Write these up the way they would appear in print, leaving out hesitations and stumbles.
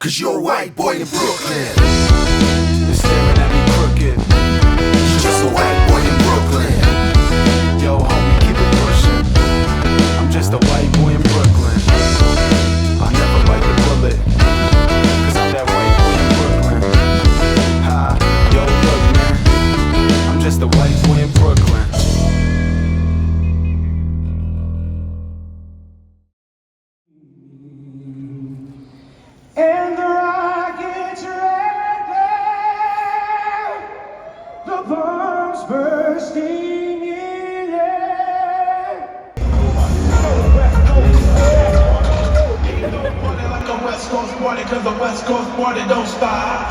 'Cause you're a white boy in Brooklyn. You're staring at me crooked. You're just a white boy in Brooklyn. Yo, homie, keep it pushing. I'm just a white boy in Brooklyn. I'll never bite the bullet. 'Cause I'm that white boy in Brooklyn. Ha, yo, look, man. I'm just a white boy in Brooklyn. And the rockets ready, the bombs bursting in air. Like a West Coast party, 'cause the West Coast party don't stop.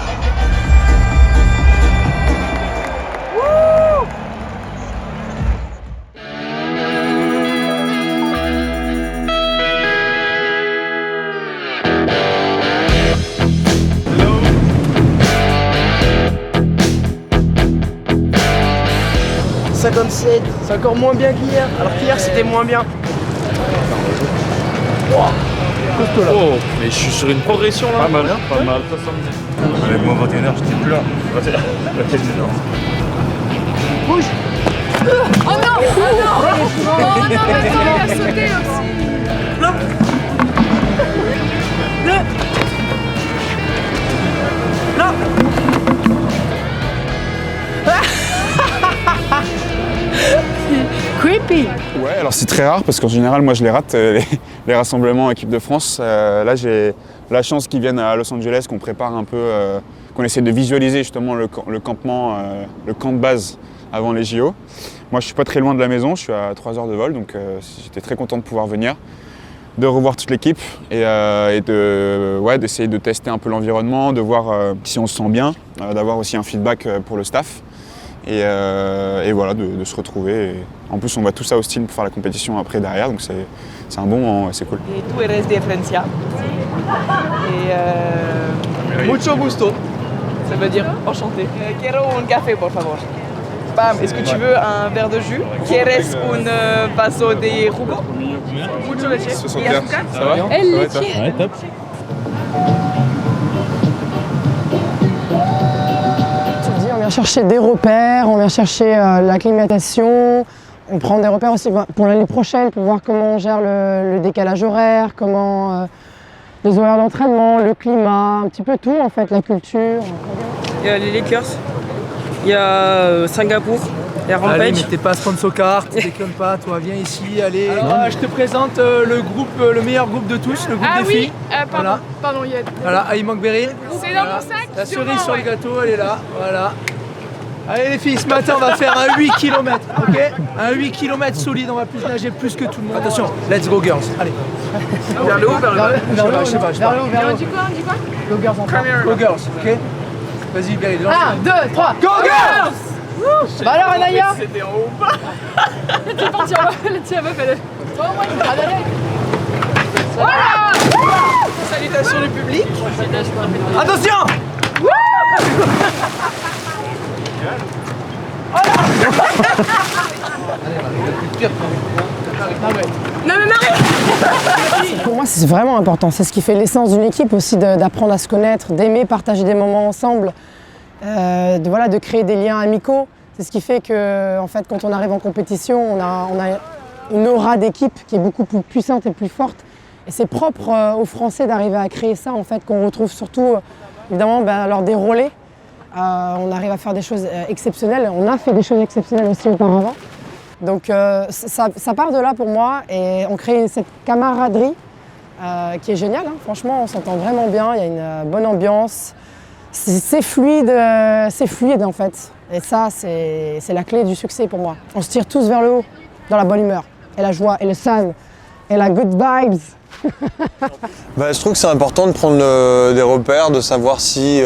C'est encore moins bien qu'hier, alors qu'hier c'était moins bien. Oh, mais je suis sur une progression là. Pas mal, pas mal. 70. Avec moi 21h, j'étais plus là. Bouge. Oh non! Oh non! Oh non, mais attends, il a sauté aussi! Creepy! Ouais, alors c'est très rare parce qu'en général, moi je les rate, les rassemblements équipe de France. Là, j'ai la chance qu'ils viennent à Los Angeles, qu'on prépare un peu, qu'on essaie de visualiser justement le campement, le camp de base avant les JO. Moi, je suis pas très loin de la maison, je suis à 3 heures de vol, donc j'étais très content de pouvoir venir, de revoir toute l'équipe et d'essayer de tester un peu l'environnement, de voir si on se sent bien, d'avoir aussi un feedback pour le staff. Et voilà, de se retrouver. Et en plus, on va tous à Austin pour faire la compétition après derrière, donc c'est un bon moment, c'est cool. Et tú eres de Francia. Et mucho gusto. Ça veut dire enchanté. Quiero un café, por favor. Bam, est-ce que tu veux un verre de jus? Quieres un vaso de jugo? Mucho leche. Ça va? Elle leche. Ouais, top. On vient chercher des repères, on vient chercher l'acclimatation, on prend des repères aussi pour l'année prochaine pour voir comment on gère le décalage horaire, comment les horaires d'entraînement, le climat, un petit peu tout en fait, la culture. Il y a les Lakers, il y a Singapour, il y a Rampage. Allez, mais t'es pas sponsor carte, déconne pas, toi viens ici, allez. Alors, je te présente le meilleur groupe de tous, le groupe Ah des oui, filles. pardon, pardon, il y a... Voilà, Aïmank Beryl. C'est dans mon sac. La sûrement, cerise sur le ouais. gâteau, elle est là, voilà. Allez les filles, ce matin on va faire un 8 km, ok? Un 8 km solide, on va plus nager plus que tout le monde. Attention, let's go girls, allez. Vers le haut, vers le bas. Je sais pas. Vers le haut, vers le On haut. dit quoi? On dit quoi? Go girls encore. Go girls, ok? Vas-y Beryl, lance. 1, 2, 3. Go girls! Bah alors Anaya? C'était en haut ou pas? C'est parti, la meuf, elle est... Oh, ouais, Salutations du public. Attention! Non mais Marie! Pour moi, c'est vraiment important. C'est ce qui fait l'essence d'une équipe aussi, d'apprendre à se connaître, d'aimer partager des moments ensemble, de créer des liens amicaux. C'est ce qui fait que, en fait, quand on arrive en compétition, on a une aura d'équipe qui est beaucoup plus puissante et plus forte. Et c'est propre aux Français d'arriver à créer ça, en fait, qu'on retrouve surtout, évidemment, lors des relais. On arrive à faire des choses exceptionnelles. On a fait des choses exceptionnelles aussi auparavant. Donc ça part de là pour moi et on crée cette camaraderie qui est géniale. Hein. Franchement, on s'entend vraiment bien, il y a une bonne ambiance. C'est fluide en fait. Et ça, c'est la clé du succès pour moi. On se tire tous vers le haut, dans la bonne humeur, et la joie, et le sun, et la good vibes. Je trouve que c'est important de prendre des repères, de savoir s'il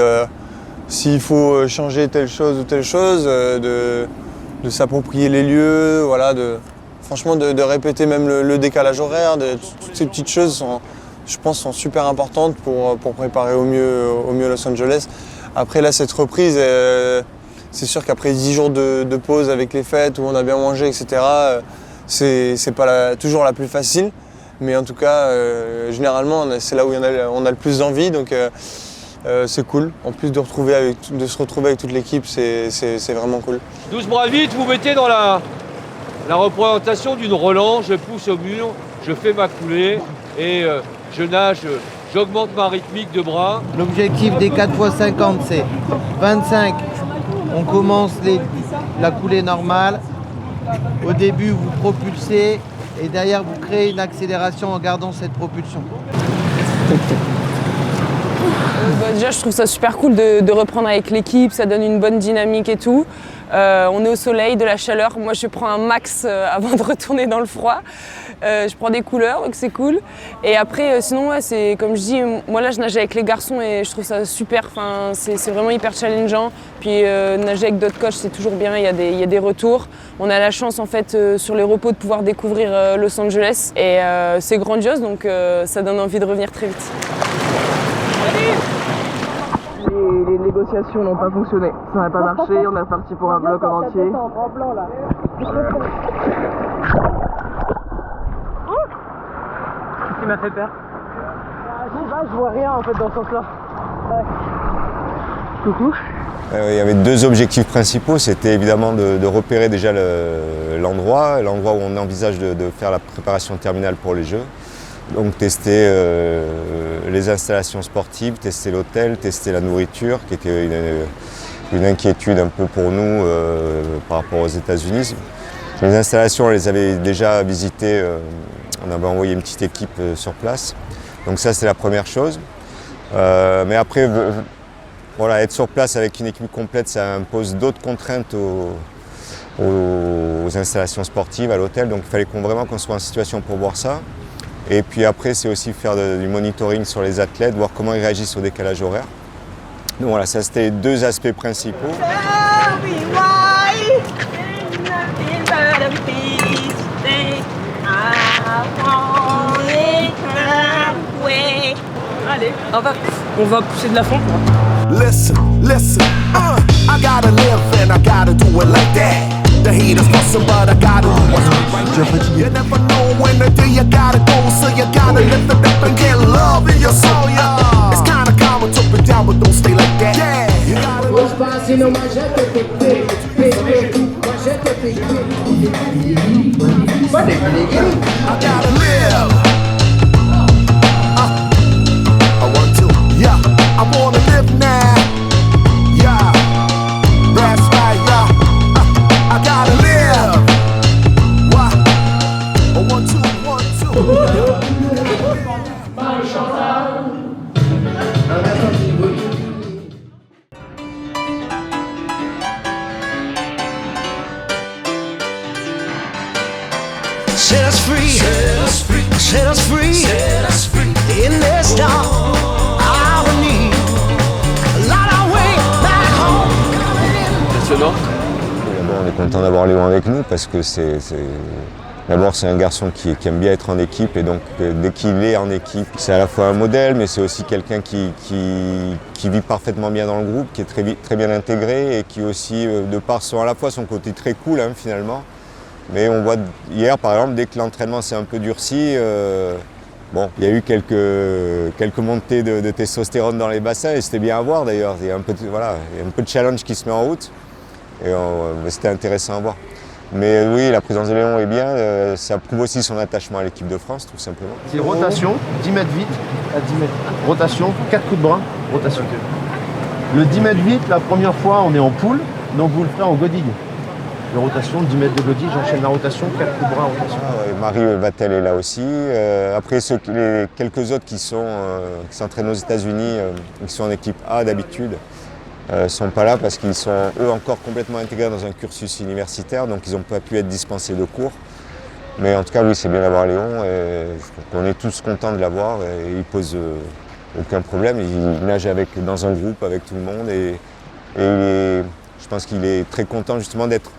faut changer telle chose ou telle chose, de s'approprier les lieux, voilà, franchement de répéter même le décalage horaire, toutes ces petites choses je pense sont super importantes pour préparer au mieux Los Angeles. Après là cette reprise, c'est sûr qu'après 10 jours de pause avec les fêtes où on a bien mangé, etc., c'est pas toujours la plus facile. Mais en tout cas, généralement, c'est là où on a le plus d'envie. Donc c'est cool. En plus de se retrouver avec toute l'équipe, c'est vraiment cool. 12 bras vite, vous mettez dans la représentation d'une relance. Je pousse au mur, je fais ma coulée et je nage. J'augmente ma rythmique de bras. L'objectif des 4x50, c'est 25. On commence la coulée normale. Au début, vous propulsez et derrière, vous créez une accélération en gardant cette propulsion. Déjà, je trouve ça super cool de reprendre avec l'équipe. Ça donne une bonne dynamique et tout. On est au soleil, de la chaleur. Moi, je prends un max avant de retourner dans le froid. Je prends des couleurs, donc c'est cool. Et après, sinon, ouais, c'est comme je dis, moi là, je nage avec les garçons et je trouve ça super. Enfin, c'est vraiment hyper challengeant. Puis nager avec d'autres coachs, c'est toujours bien. Il y a des retours. On a la chance, en fait, sur les repos, de pouvoir découvrir Los Angeles. Et c'est grandiose, donc ça donne envie de revenir très vite. Les négociations n'ont pas fonctionné. Ça n'a pas marché. On est parti pour un bloc en entier. Qui m'a fait peur? Je vois rien en fait dans ce sens-là. Ouais. Coucou. Il y avait deux objectifs principaux. C'était évidemment de repérer déjà l'endroit où on envisage de faire la préparation terminale pour les Jeux. Donc tester les installations sportives, tester l'hôtel, tester la nourriture, qui était une inquiétude un peu pour nous par rapport aux États-Unis. Les installations, on les avait déjà visitées. On avait envoyé une petite équipe sur place. Donc ça, c'est la première chose. Mais après, voilà, être sur place avec une équipe complète, ça impose d'autres contraintes aux installations sportives, à l'hôtel. Donc il fallait vraiment qu'on soit en situation pour voir ça. Et puis après, c'est aussi faire du monitoring sur les athlètes, voir comment ils réagissent au décalage horaire. Donc voilà, ça c'était les deux aspects principaux. Allez, on va pousser de la fond. Listen, I gotta live and I gotta do it like that. The haters fussing, but I gotta do what's right. You never know when the day you gotta go, so you gotta lift it up and get love in your soul, yeah. It's kinda common to be down, but don't stay like that. Yeah, you gotta I gotta live. I want to, yeah. I wanna live now. Yeah, that's right, yeah. I gotta live. What? I want to. Set us free, set us free, set us free, set us free. In this dark, I will need light our way back home. Impressionnant. D'abord, on est content d'avoir Léon avec nous parce que d'abord, c'est un garçon qui aime bien être en équipe et donc dès qu'il est en équipe, c'est à la fois un modèle, mais c'est aussi quelqu'un qui vit parfaitement bien dans le groupe, qui est très bien intégré et qui aussi, de par à la fois son côté très cool finalement. Mais on voit hier par exemple, dès que l'entraînement s'est un peu durci, bon, il y a eu quelques montées de testostérone dans les bassins et c'était bien à voir d'ailleurs. Il y a un peu de challenge qui se met en route et c'était intéressant à voir. Mais oui, la présence de Léon est bien, ça prouve aussi son attachement à l'équipe de France tout simplement. C'est rotation, 10 mètres vite à 10 mètres. Rotation, 4 coups de bras, rotation. Le 10 mètres vite, la première fois on est en poule, donc vous le ferez en godille. De rotation, 10 mètres de godille, j'enchaîne la rotation, 4 coups de bras en rotation. Marie Vatel est là aussi. Après, les quelques autres qui s'entraînent aux États-Unis, qui sont en équipe A d'habitude, ne sont pas là parce qu'ils sont eux encore complètement intégrés dans un cursus universitaire, donc ils n'ont pas pu être dispensés de cours. Mais en tout cas, oui, c'est bien d'avoir Léon. On est tous contents de l'avoir et il ne pose aucun problème. Il nage dans un groupe avec tout le monde et je pense qu'il est très content justement d'être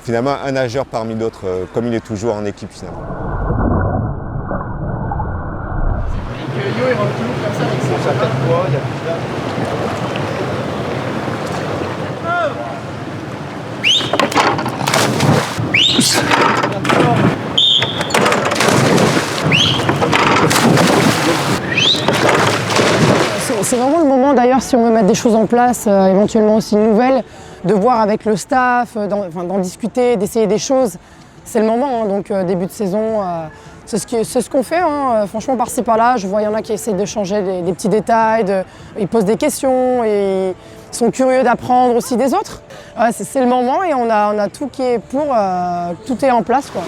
finalement un nageur parmi d'autres, comme il est toujours en équipe finalement. Yo, il rentre toujours comme ça avec ça. Ça 4 fois, il y a plus là. moment d'ailleurs, si on veut mettre des choses en place, éventuellement aussi nouvelles, de voir avec le staff, d'en discuter, d'essayer des choses. C'est le moment, hein, donc début de saison, c'est ce qu'on fait. Hein, franchement, par-ci par-là, je vois, il y en a qui essaient de changer des petits détails, ils posent des questions et ils sont curieux d'apprendre aussi des autres. Ouais, c'est le moment et on a tout qui est pour, tout est en place, quoi.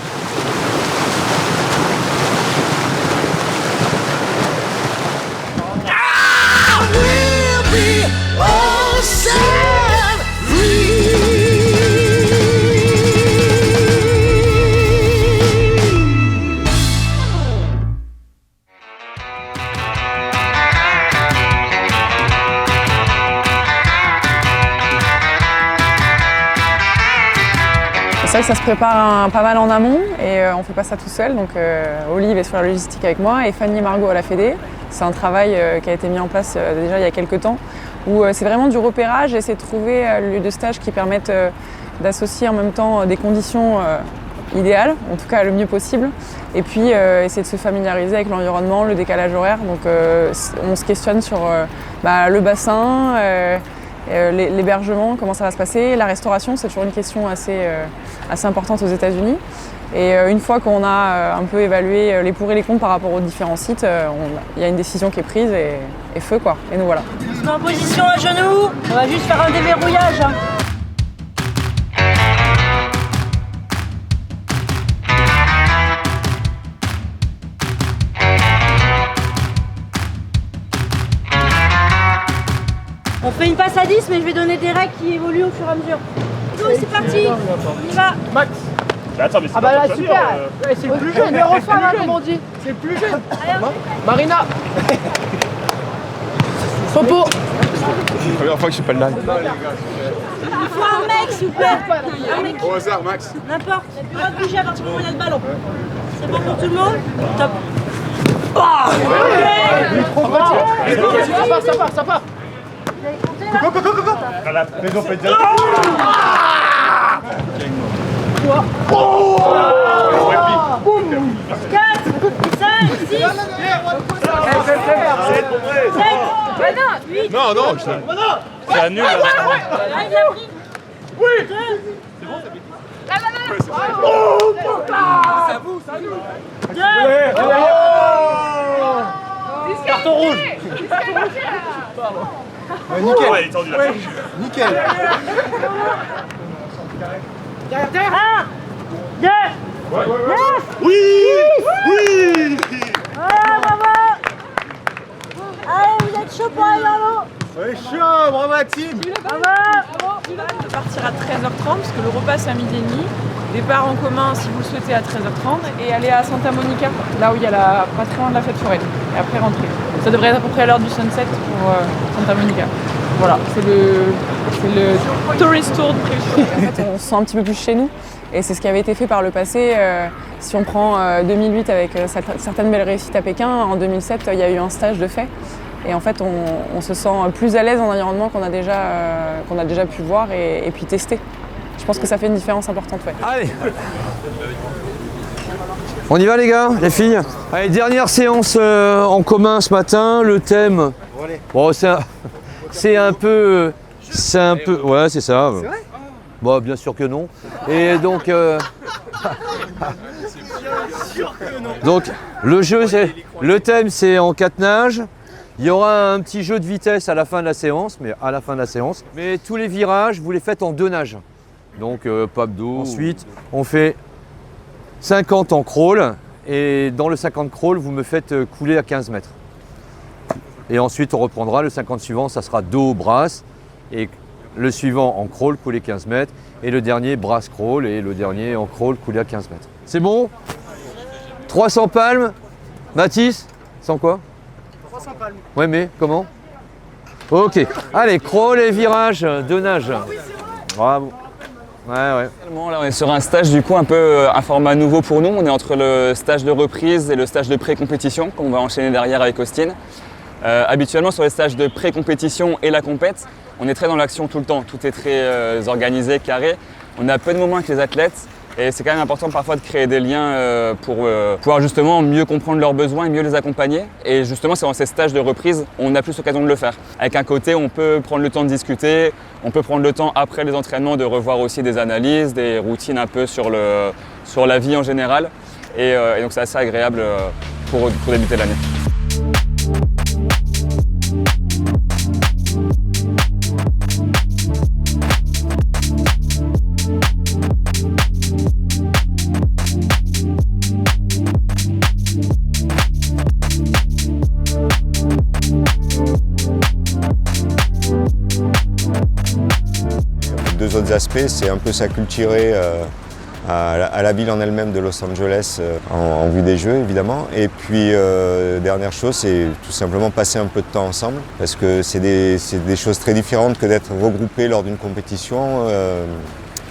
C'est vrai que ça se prépare pas mal en amont et on ne fait pas ça tout seul. Donc Olive est sur la logistique avec moi et Fanny et Margot à la Fédé. C'est un travail qui a été mis en place déjà il y a quelques temps où c'est vraiment du repérage et c'est de trouver le lieu de stage qui permettent d'associer en même temps des conditions idéales, en tout cas le mieux possible, et puis essayer de se familiariser avec l'environnement, le décalage horaire. Donc on se questionne sur le bassin, l'hébergement, comment ça va se passer. La restauration, c'est toujours une question assez importante aux États-Unis. Et une fois qu'on a un peu évalué les pour et les contre par rapport aux différents sites, il y a une décision qui est prise et feu quoi. Et nous voilà. On se met en position à genoux, on va juste faire un déverrouillage. Hein. On fait une passe à 10, mais je vais donner des règles qui évoluent au fur et à mesure. Go, c'est parti, on y va. Max. Attends, mais c'est Ah bah là, super. Ouais, c'est le plus jeune. Le refrain, là, comme on dit. C'est le plus jeune. Marina. Sopo. C'est la première fois que je suis pas le live. Il faut un mec, s'il vous plaît. Un mec. Au hasard, Max. N'importe. Il doit bouger à partir du moment où il y a le ballon. C'est bon pour tout le monde? Top. Ça part. Coco. Mais on fait dire. 4, 5, 6, 7, 8. Non, c'est annulé. Oui. Carton rouge. Nickel. Ouais, il est tendu là. Nickel. 1, 2, 9. Oui. Ah, bravo. Allez, vous êtes chaud pour aller dans l'eau. Ouais, chaud, bravo la team. Bravo. On partira à 13h30 parce que le repas c'est à 12h30. Départ en commun si vous le souhaitez à 13h30 et aller à Santa Monica, là où il y a pas très loin de la fête foraine. Et après rentrer. Ça devrait être à peu près à l'heure du sunset pour Santa Monica. Voilà, c'est le tourist tour de prévu. En fait, on se sent un petit peu plus chez nous et c'est ce qui avait été fait par le passé. Si on prend 2008 avec certaines belles réussites à Pékin, en 2007 il y a eu un stage de fait. Et en fait, on se sent plus à l'aise dans l'environnement qu'on a déjà pu voir et puis tester. Je pense que ça fait une différence importante. Ouais. Allez. On y va les gars, les filles. Allez, dernière séance en commun ce matin. Le thème, bon, c'est un peu, ouais, c'est ça. C'est vrai ? Bon, bien sûr que non. Et donc, le thème c'est en catenage. Il y aura un petit jeu de vitesse à la fin de la séance, mais tous les virages, vous les faites en 2 nages. Donc pas d'eau. Ensuite, on fait 50 en crawl et dans le 50 crawl, vous me faites couler à 15 mètres. Et ensuite, on reprendra le 50 suivant, ça sera dos brasse et le suivant en crawl, couler 15 mètres et le dernier brasse crawl et le dernier en crawl, couler à 15 mètres. C'est bon ? 300 palmes. Mathis, sans quoi ? 300 palmes. Ouais, mais comment ? Ok. Allez, crawl et virage, 2 nages. Bravo. Ouais. Là, on est sur un stage du coup un peu un format nouveau pour nous. On est entre le stage de reprise et le stage de pré-compétition qu'on va enchaîner derrière avec Austin. Habituellement sur les stages de pré-compétition et la compète, on est très dans l'action tout le temps. Tout est très organisé, carré. On a peu de moments avec les athlètes Et c'est quand même important parfois de créer des liens pour pouvoir justement mieux comprendre leurs besoins et mieux les accompagner. Et justement, c'est dans ces stages de reprise, on a plus l'occasion de le faire. Avec un côté, on peut prendre le temps de discuter, on peut prendre le temps après les entraînements de revoir aussi des analyses, des routines un peu sur la vie en général. Et donc c'est assez agréable pour débuter l'année. Deux autres aspects, c'est un peu s'acculturer à la ville en elle-même de Los Angeles en vue des Jeux évidemment. Et puis dernière chose, c'est tout simplement passer un peu de temps ensemble parce que c'est des choses très différentes que d'être regroupé lors d'une compétition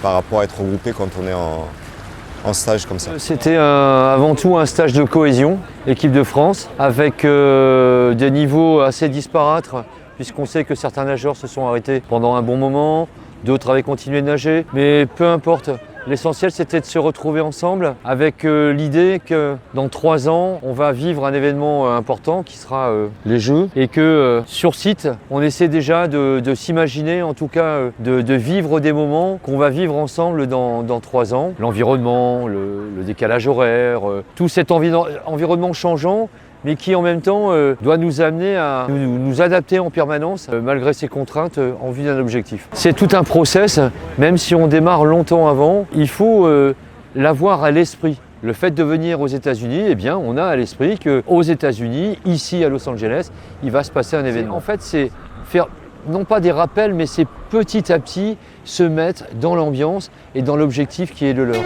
par rapport à être regroupé quand on est en stage comme ça. C'était avant tout un stage de cohésion, équipe de France, avec des niveaux assez disparates puisqu'on sait que certains nageurs se sont arrêtés pendant un bon moment, d'autres avaient continué de nager, mais peu importe. L'essentiel, c'était de se retrouver ensemble avec l'idée que dans 3 ans, on va vivre un événement important qui sera les Jeux et que sur site, on essaie déjà de s'imaginer, en tout cas de vivre des moments qu'on va vivre ensemble dans 3 ans. L'environnement, le décalage horaire, tout cet environnement changeant, mais qui en même temps doit nous amener à nous adapter en permanence malgré ces contraintes en vue d'un objectif. C'est tout un process, même si on démarre longtemps avant, il faut l'avoir à l'esprit. Le fait de venir aux États-Unis, eh bien, on a à l'esprit qu'aux États-Unis, ici à Los Angeles, il va se passer un événement. En fait, c'est faire non pas des rappels, mais c'est petit à petit se mettre dans l'ambiance et dans l'objectif qui est le leur.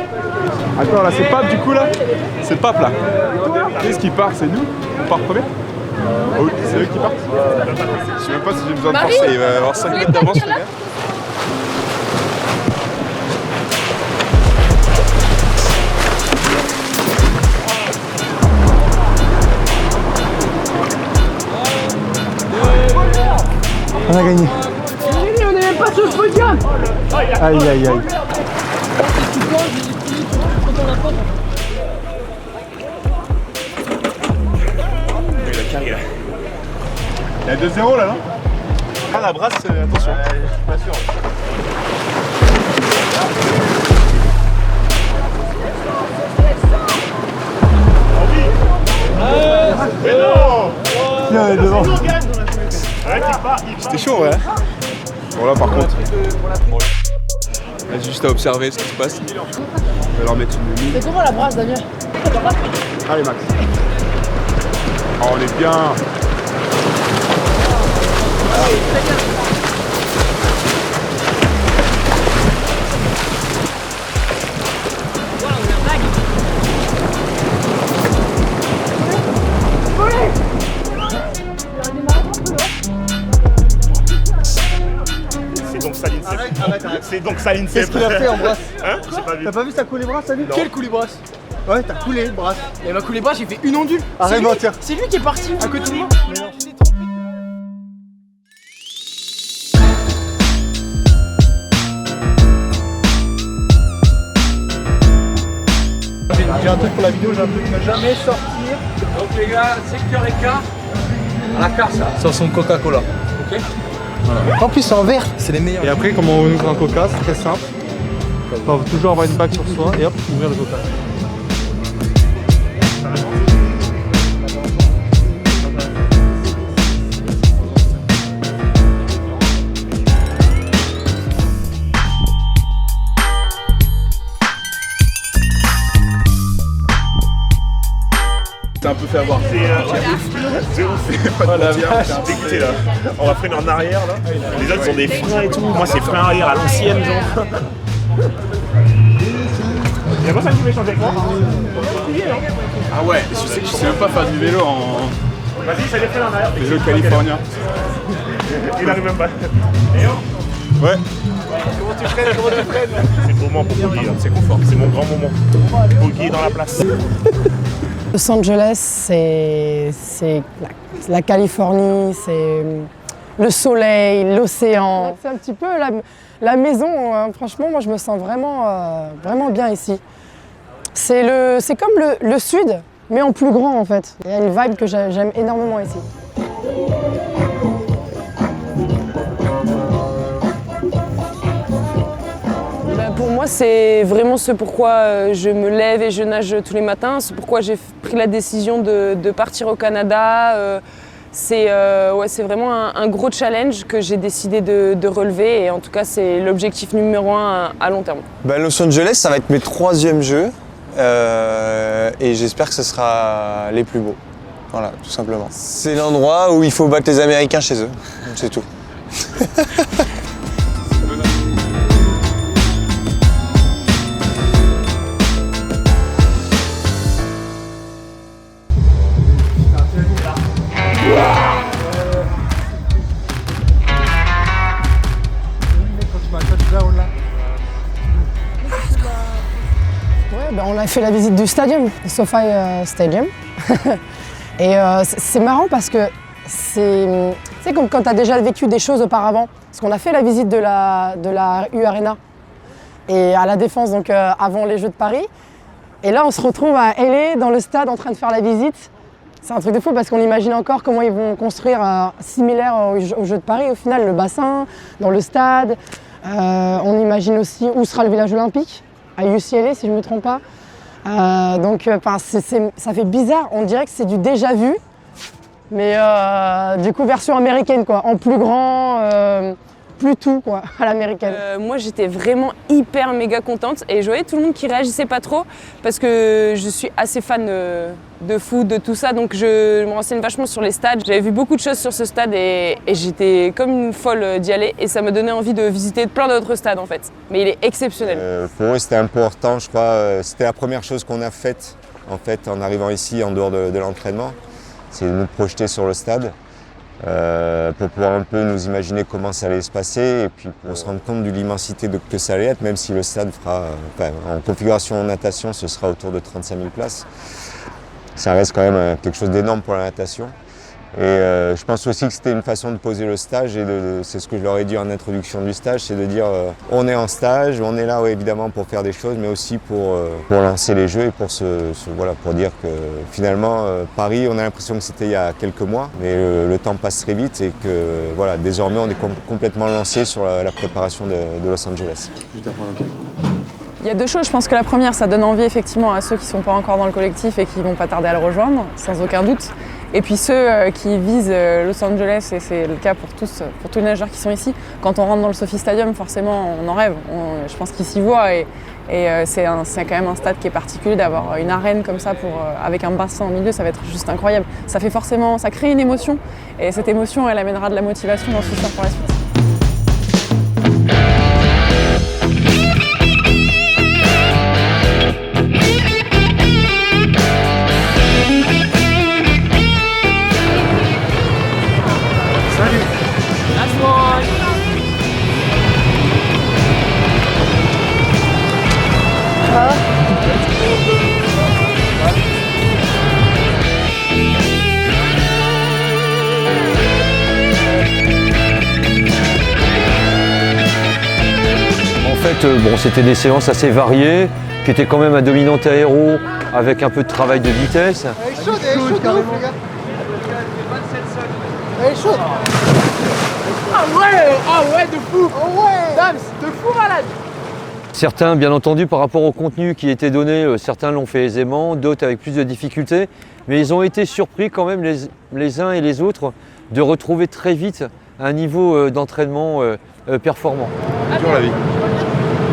Attends, là c'est Pape du coup là? C'est Pape là. Qu'est-ce qui part? C'est nous? On part premier? Oh, c'est eux qui partent? Je sais même pas si j'ai besoin de forcer, il va y avoir 5 mètres d'avance le gars. On a gagné. On n'est même pas sur le podium. Aïe aïe aïe. Il y a 2-0 là, non? Ah, la brasse, attention. Je suis pas sûr. Mais non! Tiens, elle est devant. C'était chaud, ouais. Bon, là par contre. Là, j'ai juste à observer ce qui se passe. On va leur mettre une ligne. C'est comment la brasse, Damien? Allez, Max. Oh, on est bien. C'est donc ça l'INSEP. Qu'est-ce qu'il a fait en brasse? Hein? J'ai pas vu. T'as pas vu ça couler brasse, lui? Quel coulé brasse? Ouais, t'as coulé brasse. Il m'a coulé brasse, j'ai fait une ondule. Arrête de mentir. C'est lui qui est parti à côté de moi. J'ai un truc pour la vidéo, j'ai un truc ne jamais sortir. Donc les gars, secteur écart, à la carte ça. Sans son Coca-Cola. Ok. Voilà. En plus, c'est en verre, c'est les meilleurs. Et après, comment on ouvre un coca, c'est très simple. Il faut toujours avoir une bague sur soi et hop, ouvrir le coca. C'est un peu fait avoir. C'est pas de mentir, c'est dégoûté là. On va freiner en arrière là. Les autres sont des freins et tout. Moi c'est frein arrière à l'ancienne genre. Y'a pas ça qui veut changer avec moi? Ah ouais, je sais même pas faire du vélo en. Vas-y, ça les freine en arrière. Vélo californien. Il arrive même pas. Ouais. Comment tu freines? C'est le moment pour Bogey, c'est confort, c'est mon grand moment. Bogey dans la place. Los Angeles, c'est la Californie, le soleil, l'océan. C'est un petit peu la maison, franchement, moi je me sens vraiment bien ici. C'est comme le sud, mais en plus grand en fait. Il y a une vibe que j'aime énormément ici. Pour moi, c'est vraiment ce pourquoi je me lève et je nage tous les matins. C'est pourquoi j'ai pris la décision de partir au Canada. C'est vraiment un gros challenge que j'ai décidé de relever. Et en tout cas, c'est l'objectif numéro 1 à long terme. Los Angeles, ça va être mes 3e jeux. Et j'espère que ce sera les plus beaux. Voilà, tout simplement. C'est l'endroit où il faut battre les Américains chez eux. C'est tout. On a fait la visite du stadium, le SoFi Stadium. Et c'est marrant parce que c'est comme quand tu as déjà vécu des choses auparavant. Parce qu'on a fait la visite de la U Arena et à la Défense, donc avant les Jeux de Paris. Et là, on se retrouve à LA, dans le stade, en train de faire la visite. C'est un truc de fou parce qu'on imagine encore comment ils vont construire similaire aux Jeux de Paris. Au final, le bassin, dans le stade. On imagine aussi où sera le village olympique, à UCLA si je ne me trompe pas. Ça fait bizarre, on dirait que c'est du déjà vu, mais du coup version américaine quoi, en plus grand, plus tout quoi, à l'américaine. Moi j'étais vraiment hyper méga contente et je voyais tout le monde qui réagissait pas trop parce que je suis assez fan de foot, de tout ça, donc je me renseigne vachement sur les stades. J'avais vu beaucoup de choses sur ce stade et j'étais comme une folle d'y aller et ça me donnait envie de visiter plein d'autres stades en fait. Mais il est exceptionnel. Pour moi c'était important, je crois, c'était la première chose qu'on a faite en fait en arrivant ici en dehors de l'entraînement, c'est de nous projeter sur le stade. Pour pouvoir un peu nous imaginer comment ça allait se passer et puis pour se rendre compte de l'immensité que ça allait être, même si le stade fera, en configuration en natation, ce sera autour de 35 000 places. Ça reste quand même quelque chose d'énorme pour la natation. Et je pense aussi que c'était une façon de poser le stage et c'est ce que je leur ai dit en introduction du stage, c'est de dire on est en stage, on est là évidemment pour faire des choses, mais aussi pour lancer les jeux et pour dire que finalement Paris, on a l'impression que c'était il y a quelques mois, mais le temps passe très vite et que voilà, désormais on est complètement lancé sur la préparation de Los Angeles. Il y a deux choses, je pense que la première, ça donne envie effectivement à ceux qui ne sont pas encore dans le collectif et qui ne vont pas tarder à le rejoindre, sans aucun doute. Et puis ceux qui visent Los Angeles, et c'est le cas pour tous les nageurs qui sont ici, quand on rentre dans le SoFi Stadium, forcément on en rêve. Je pense qu'ils s'y voient et c'est quand même un stade qui est particulier d'avoir une arène comme ça avec un bassin au milieu, ça va être juste incroyable. Ça crée une émotion et cette émotion, elle amènera de la motivation, j'en suis sûre, pour la suite. Bon, c'était des séances assez variées, qui étaient quand même à dominante aéro, avec un peu de travail de vitesse. Elle est chaude carrément. Elle est chaude. Ah ouais, de fou. Dams, de fou malade. Certains, bien entendu, par rapport au contenu qui était donné, certains l'ont fait aisément, d'autres avec plus de difficultés, mais ils ont été surpris quand même les uns et les autres de retrouver très vite un niveau d'entraînement performant. Toujours la vie.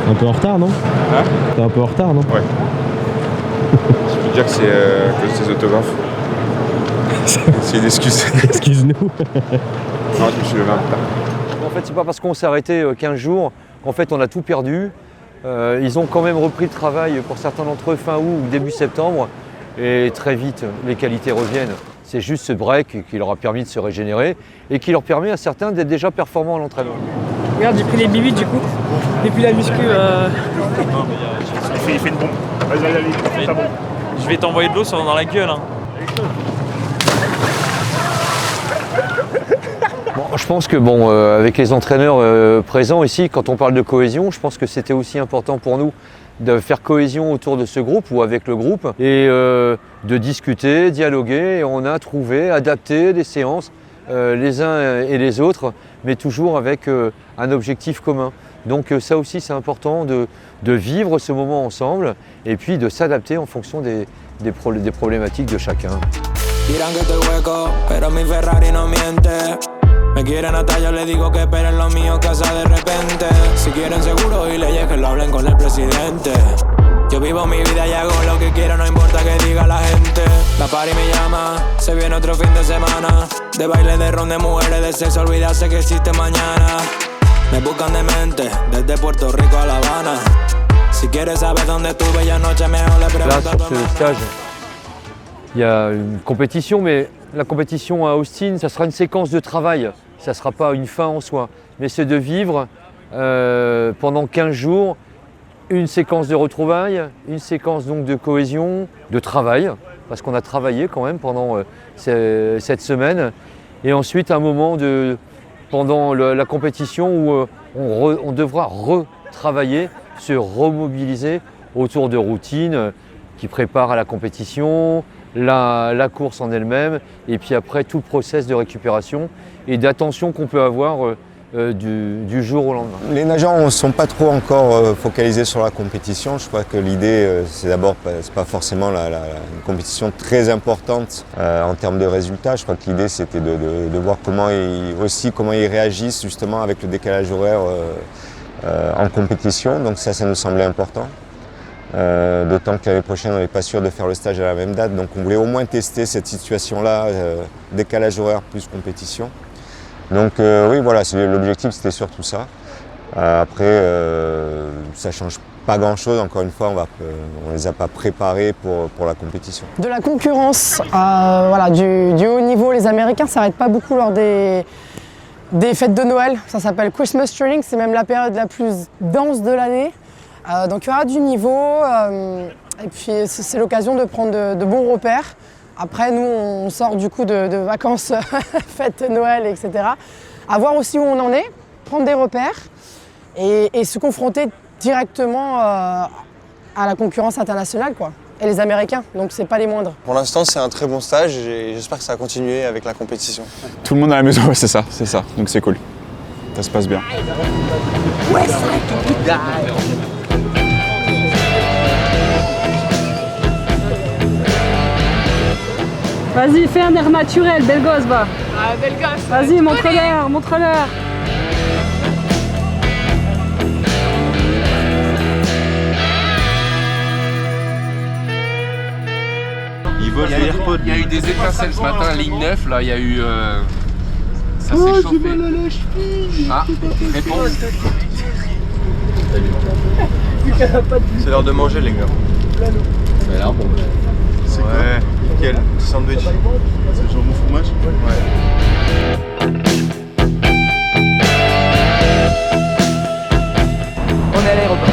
Un peu en retard, non? Hein? T'es un peu en retard, non? Ouais. Je peux dire que c'est à cause des autographes. C'est une excuse. Excuse-nous. Non, je me suis levé un peu tard. En fait, c'est pas parce qu'on s'est arrêté 15 jours qu'en fait on a tout perdu. Ils ont quand même repris le travail pour certains d'entre eux fin août ou début septembre et très vite les qualités reviennent. C'est juste ce break qui leur a permis de se régénérer et qui leur permet à certains d'être déjà performants à l'entraînement. Regarde, j'ai pris les B8 du coup, depuis la muscu. Il fait une bombe. Vas-y, allez, ta bombe. Je vais t'envoyer de l'eau dans la gueule. Hein. Bon, Je pense que bon, avec les entraîneurs présents ici, quand on parle de cohésion, je pense que c'était aussi important pour nous de faire cohésion autour de ce groupe ou avec le groupe et de discuter, dialoguer. Et on a trouvé, adapté des séances les uns et les autres, mais toujours avec un objectif commun. Donc ça aussi c'est important de vivre ce moment ensemble et puis de s'adapter en fonction des problématiques de chacun. Dirán que estoy hueco, pero mi Ferrari no miente. Me quieren hasta yo le digo que esperen lo mío casa de repente. Si quieren seguro y leyes que lo hablen con el presidente. Yo vivo mi vida y hago lo que quiero, no importa que diga la gente. La party me llama, se viene otro fin de semana. De baile, de ron, de mujeres, de sexo, olvidarse que existe mañana. Me buscan de mente, desde Puerto Rico a La Habana. Si quieres saber dónde estuve ya noche, mejor le pregunto a tu hermana. Il y a une compétition, mais la compétition à Austin, ça sera une séquence de travail. Ça ne sera pas une fin en soi. Mais c'est de vivre pendant 15 jours une séquence de retrouvailles, une séquence donc de cohésion, de travail, parce qu'on a travaillé quand même pendant cette semaine. Et ensuite un moment pendant la compétition où on devra retravailler, se remobiliser autour de routines qui préparent à la compétition, la course en elle-même, et puis après tout le process de récupération et d'attention qu'on peut avoir du jour au lendemain. Les nageurs ne sont pas trop encore focalisés sur la compétition. Je crois que l'idée, c'est d'abord, c'est pas forcément une compétition très importante en termes de résultats. Je crois que l'idée, c'était de voir comment ils réagissent justement avec le décalage horaire en compétition. Donc ça nous semblait important. D'autant que l'année prochaine, on n'est pas sûr de faire le stage à la même date. Donc on voulait au moins tester cette situation-là, décalage horaire plus compétition. Donc oui, voilà, l'objectif c'était surtout ça. Après, ça ne change pas grand-chose. Encore une fois, on ne les a pas préparés pour la compétition. De la concurrence, voilà, du haut niveau, les Américains ne s'arrêtent pas beaucoup lors des fêtes de Noël. Ça s'appelle Christmas Training, c'est même la période la plus dense de l'année. Donc il y aura du niveau et puis c'est l'occasion de prendre de bons repères. Après nous on sort du coup de vacances, fêtes Noël, etc. À voir aussi où on en est, prendre des repères et se confronter directement à la concurrence internationale quoi. Et les Américains, donc c'est pas les moindres. Pour l'instant c'est un très bon stage et j'espère que ça va continuer avec la compétition. Tout le monde à la maison, ouais, c'est ça. Donc c'est cool. Ça se passe bien. Vas-y, fais un air naturel, belle gosse, va. Ah, belle gosse. Vas-y, montre-leur, montre-leur. Il y a eu des étincelles ce matin, ligne 9, là, il y a eu... ça s'est chauffé. Ah, réponse. C'est l'heure de manger les gars. Ça a l'air bon. C'est quoi? Quel sandwich? C'est le jambon fromage? On est à l'aéroport.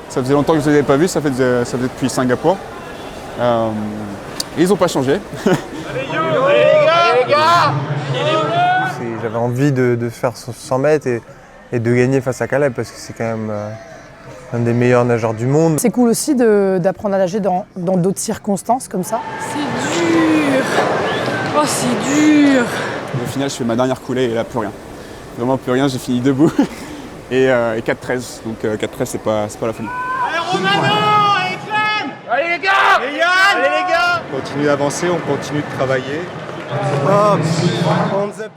Ça faisait longtemps que je ne les avais pas vus, ça faisait depuis Singapour. Ils n'ont pas changé. J'avais envie de faire 100 mètres et de gagner face à Caleb parce que c'est quand même un des meilleurs nageurs du monde. C'est cool aussi d'apprendre à nager dans d'autres circonstances comme ça. C'est dur. Oh, c'est dur. Au final, je fais ma dernière coulée et là, plus rien. Vraiment plus rien, j'ai fini debout. Et 4-13, donc 4-13 c'est pas la folie. Allez Romano, allez Clem. Allez les gars. Allez les gars. On continue d'avancer, on continue de travailler. Oh, hands up.